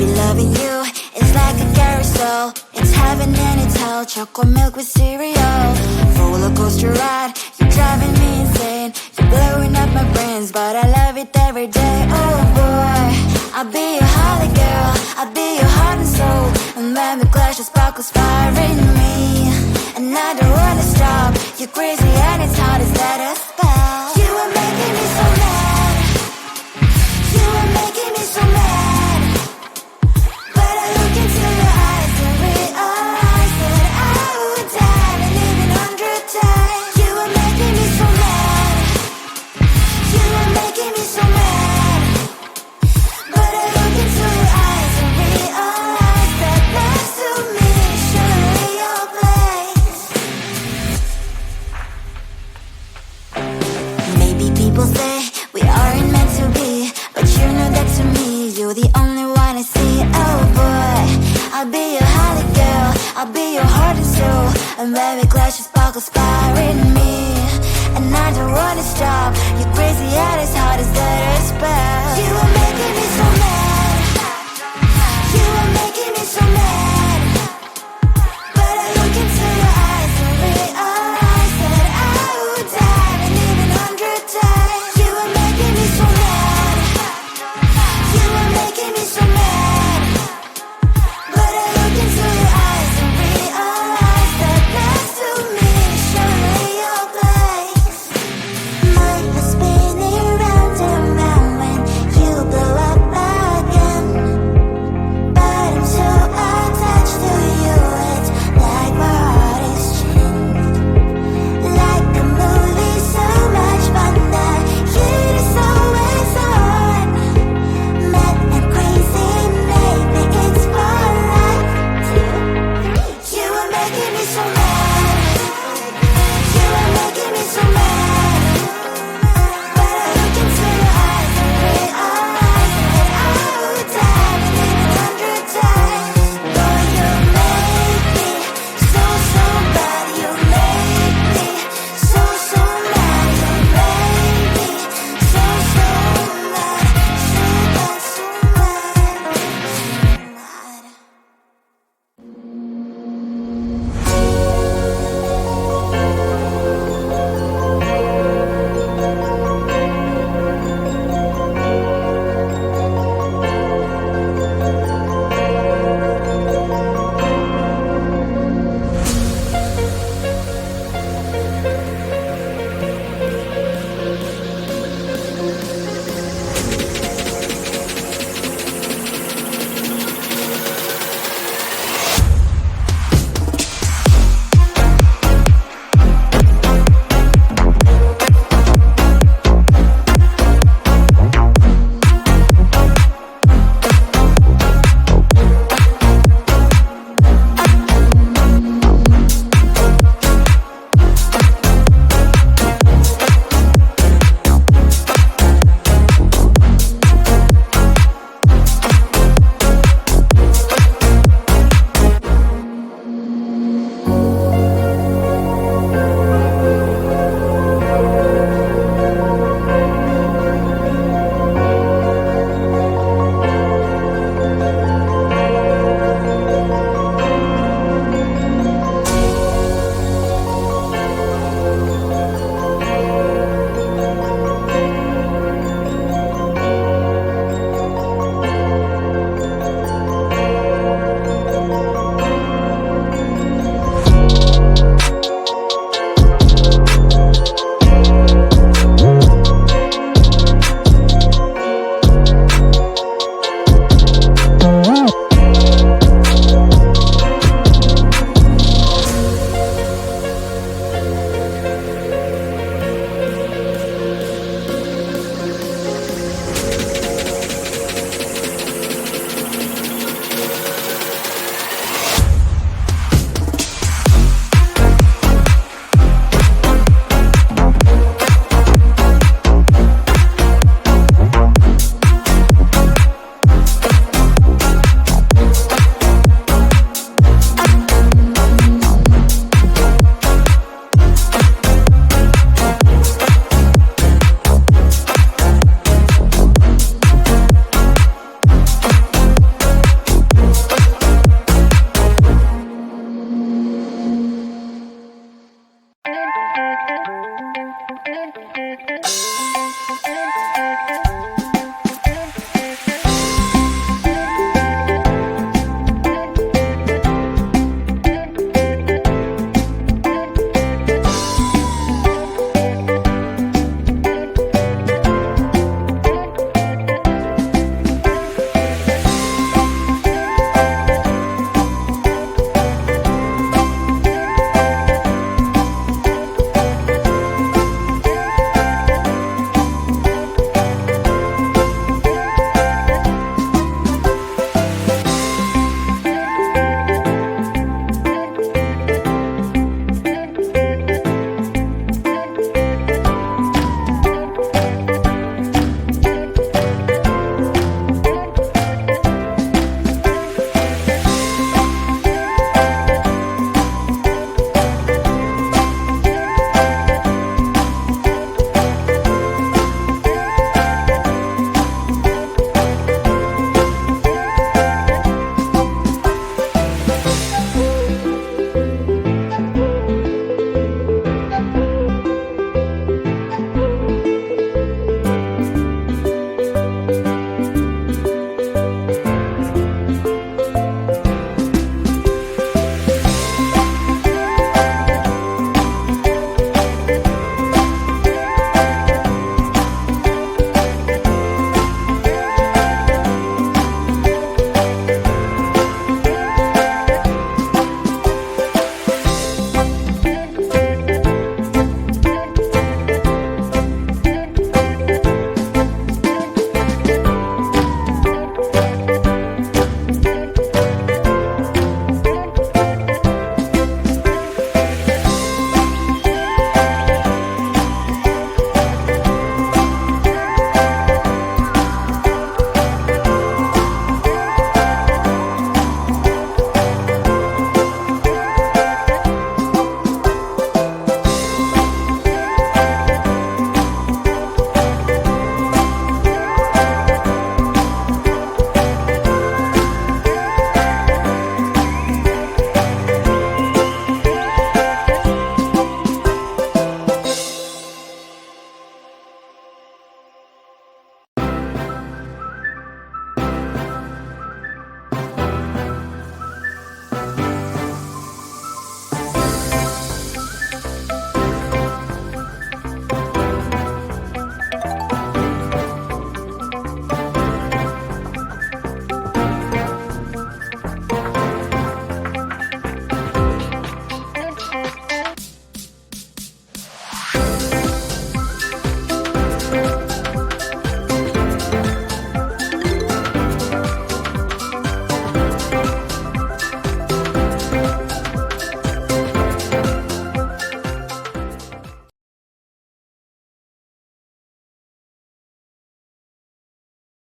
Baby, loving you is like a carousel. It's heaven and it's hell, chocolate milk with cereal. Roller coaster ride, you're driving me insane. You're blowing up my brains, but I love it every day. Oh boy, I'll be your holly girl, I'll be your heart and soul. And when we clash, the sparkles fire in me. And I don't wanna stop, you're crazy and it's hard as that a spell. You are making me so mad, you are making me so mad. But I look into your eyes and realize that I would die and even 100 times. You are making me so mad, you are making me so mad. But I look into your eyes and realize that next to me is surely your place. Maybe people say we aren't meant to be, but you know that to me, you're the only one I see. Oh boy, I'll be your holly girl, I'll be your heart and soul. And when we clash, the sparkles fire in me. And I don't wanna stop, you're crazy and as hard as that a spell. You are making me so mad, you are making me so mad. But I look into your eyes and realize that I would die and even 100 times. You are making me so mad, you are making me so mad.